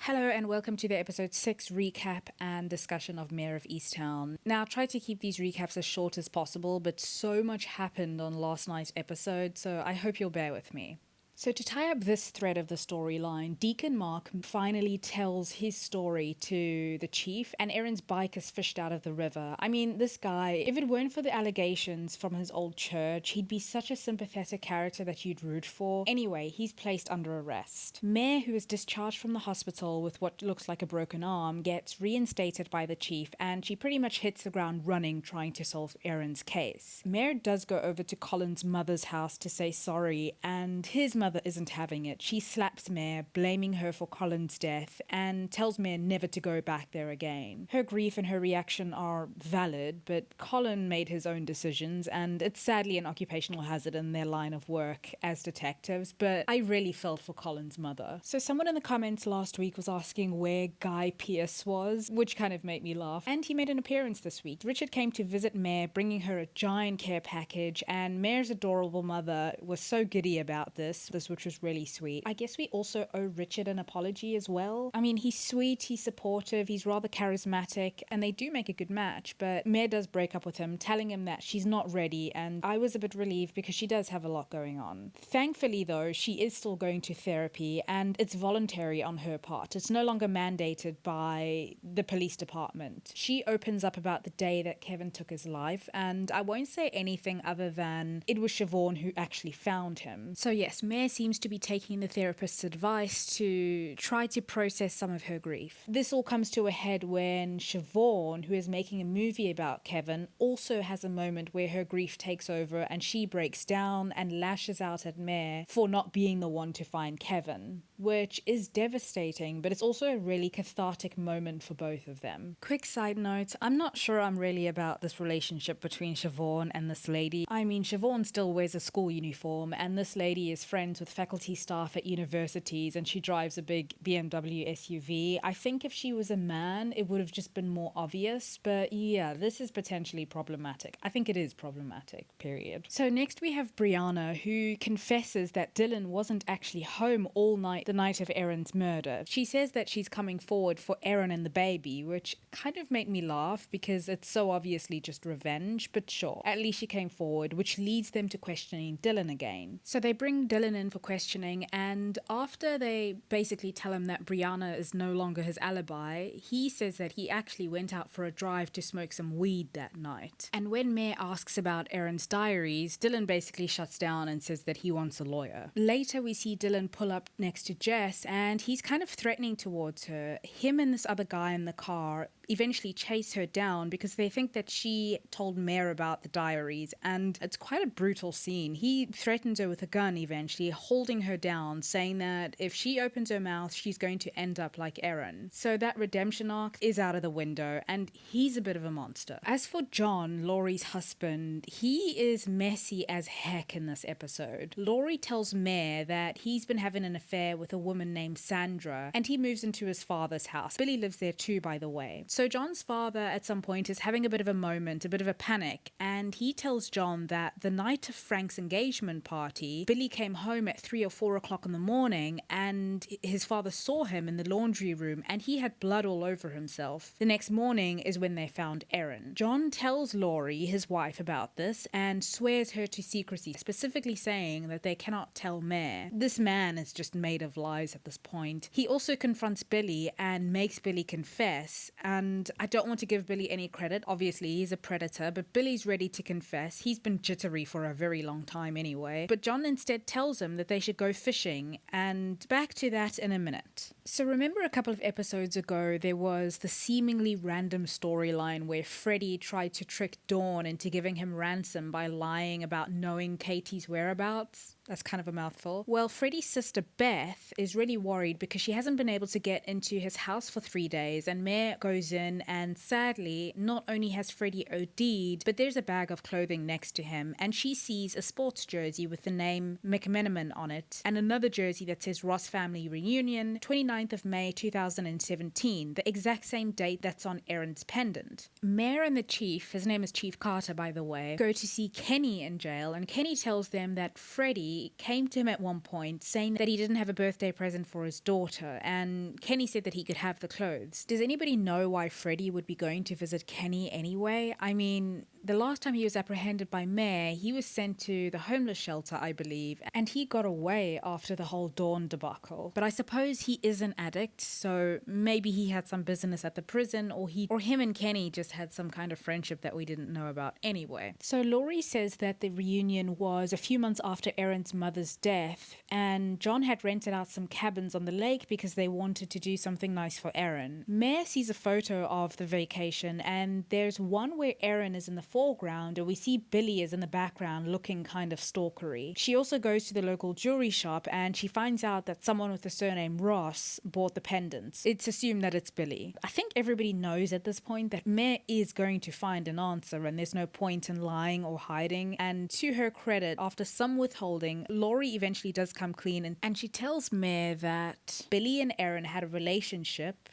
Hello and welcome to the episode 6 recap and discussion of Mare of Easttown. Now, I try to keep these recaps as short as possible, but so much happened on last night's episode, so I hope you'll bear with me. So to tie up this thread of the storyline, Deacon Mark finally tells his story to the chief, and Erin's bike is fished out of the river. I mean, this guy, if it weren't for the allegations from his old church, he'd be such a sympathetic character that you'd root for. Anyway, he's placed under arrest. Mare, who is discharged from the hospital with what looks like a broken arm, gets reinstated by the chief, and she pretty much hits the ground running trying to solve Erin's case. Mare does go over to Colin's mother's house to say sorry, and his mother isn't having it. She slaps Mare, blaming her for Colin's death, and tells Mare never to go back there again. Her grief and her reaction are valid, but Colin made his own decisions, and it's sadly an occupational hazard in their line of work as detectives, but I really felt for Colin's mother. So someone in the comments last week was asking where Guy Pearce was, which kind of made me laugh, and he made an appearance this week. Richard came to visit Mare, bringing her a giant care package, and Mare's adorable mother was so giddy about this, which was really sweet. I guess we also owe Richard an apology as well. I mean, he's sweet, he's supportive, he's rather charismatic, and they do make a good match, but Mare does break up with him, telling him that she's not ready, and I was a bit relieved because she does have a lot going on. Thankfully, though, she is still going to therapy, and it's voluntary on her part. It's no longer mandated by the police department. She opens up about the day that Kevin took his life, and I won't say anything other than it was Siobhan who actually found him. So yes, Mare seems to be taking the therapist's advice to try to process some of her grief. This all comes to a head when Siobhan, who is making a movie about Kevin, also has a moment where her grief takes over and she breaks down and lashes out at Mare for not being the one to find Kevin, which is devastating, but it's also a really cathartic moment for both of them. Quick side note, I'm not sure I'm really about this relationship between Siobhan and this lady. I mean, Siobhan still wears a school uniform, and this lady is friends with faculty staff at universities, and she drives a big BMW SUV. I think if she was a man, it would have just been more obvious, but yeah, this is potentially problematic. I think it is problematic, period. So next we have Brianna, who confesses that Dylan wasn't actually home all night the night of Erin's murder. She says that she's coming forward for Erin and the baby, which kind of made me laugh because it's so obviously just revenge, but sure, at least she came forward, which leads them to questioning Dylan again. So they bring Dylan in for questioning, and after they basically tell him that Brianna is no longer his alibi, he says that he actually went out for a drive to smoke some weed that night. And when Mare asks about Erin's diaries, Dylan basically shuts down and says that he wants a lawyer. Later we see Dylan pull up next to Jess, and he's kind of threatening towards her. Him and this other guy in the car eventually chase her down because they think that she told Mare about the diaries, and it's quite a brutal scene. He threatens her with a gun eventually, holding her down, saying that if she opens her mouth, she's going to end up like Erin. So that redemption arc is out of the window, and he's a bit of a monster. As for John, Laurie's husband, he is messy as heck in this episode. Laurie tells Mare that he's been having an affair with a woman named Sandra, and he moves into his father's house. Billy lives there too, by the way. So John's father at some point is having a bit of a moment, a bit of a panic, and he tells John that the night of Frank's engagement party, Billy came home at 3 or 4 o'clock in the morning, and his father saw him in the laundry room, and he had blood all over himself. The next morning is when they found Erin. John tells Laurie, his wife, about this and swears her to secrecy, specifically saying that they cannot tell Mare. This man is just made of lies at this point. He also confronts Billy and makes Billy confess, and I don't want to give Billy any credit. Obviously, he's a predator, but Billy's ready to confess. He's been jittery for a very long time anyway. But John instead tells him that they should go fishing, and back to that in a minute. So remember a couple of episodes ago, there was the seemingly random storyline where Freddie tried to trick Dawn into giving him ransom by lying about knowing Katie's whereabouts? That's kind of a mouthful. Well, Freddie's sister Beth is really worried because she hasn't been able to get into his house for 3 days, and Mare goes in, and sadly, not only has Freddie OD'd, but there's a bag of clothing next to him, and she sees a sports jersey with the name McMenamin on it, and another jersey that says Ross Family Reunion, 29th of May 2017, the exact same date that's on Erin's pendant. Mare and the chief, his name is Chief Carter by the way, go to see Kenny in jail, and Kenny tells them that Freddie Freddie came to him at one point saying that he didn't have a birthday present for his daughter, and Kenny said that he could have the clothes. Does anybody know why Freddie would be going to visit Kenny anyway? I mean, the last time he was apprehended by Mare, he was sent to the homeless shelter, I believe, and he got away after the whole Dawn debacle. But I suppose he is an addict, so maybe he had some business at the prison, or him and Kenny just had some kind of friendship that we didn't know about anyway. So Laurie says that the reunion was a few months after Erin's mother's death, and John had rented out some cabins on the lake because they wanted to do something nice for Erin. Mare sees a photo of the vacation, and there's one where Erin is in the foreground and we see Billy is in the background looking kind of stalkery. She also goes to the local jewelry shop and she finds out that someone with the surname Ross bought the pendants. It's assumed that it's Billy. I think everybody knows at this point that Mare is going to find an answer and there's no point in lying or hiding. And to her credit, after some withholding, Laurie eventually does come clean and she tells Mare that Billy and Erin had a relationship.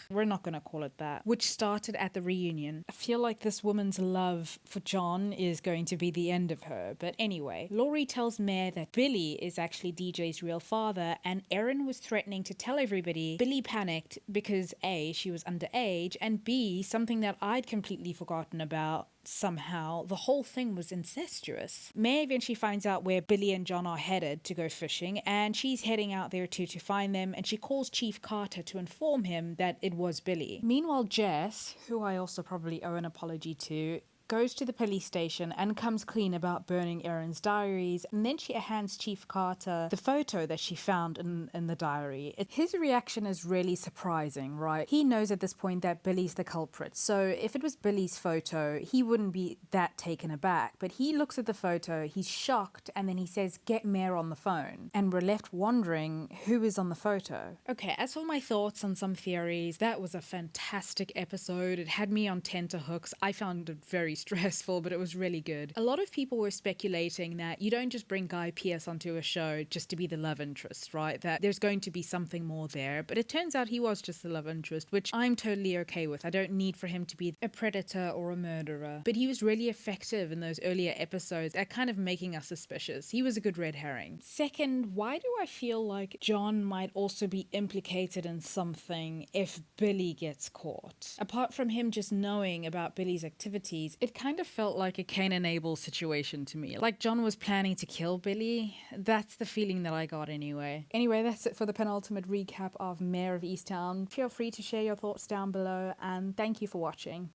We're not going to call it that. Which started at the reunion. I feel like this woman's love for John is going to be the end of her. But anyway, Laurie tells Mare that Billy is actually DJ's real father, and Erin was threatening to tell everybody. Billy panicked because A, she was underage, and B, something that I'd completely forgotten about, somehow the whole thing was incestuous. Mare eventually finds out where Billy and John are headed to go fishing, and she's heading out there too to find them, and she calls Chief Carter to inform him that it was Billy. Meanwhile, Jess, who I also probably owe an apology to, goes to the police station and comes clean about burning Erin's diaries, and then she hands Chief Carter the photo that she found in the diary. His reaction is really surprising, right? He knows at this point that Billy's the culprit, so if it was Billy's photo, he wouldn't be that taken aback, but he looks at the photo, he's shocked, and then he says, "Get Mare on the phone," and we're left wondering who is on the photo. Okay, as for my thoughts on some theories, that was a fantastic episode. It had me on tenterhooks. I found it very stressful, but it was really good. A lot of people were speculating that you don't just bring Guy Pearce onto a show just to be the love interest, right? That there's going to be something more there, but it turns out he was just the love interest, which I'm totally okay with. I don't need for him to be a predator or a murderer, but he was really effective in those earlier episodes at kind of making us suspicious. He was a good red herring. Second, why do I feel like John might also be implicated in something if Billy gets caught? Apart from him just knowing about Billy's activities, it kind of felt like a Cain and Abel situation to me. Like John was planning to kill Billy. That's the feeling that I got anyway. Anyway, that's it for the penultimate recap of Mare of Easttown. Feel free to share your thoughts down below, and thank you for watching.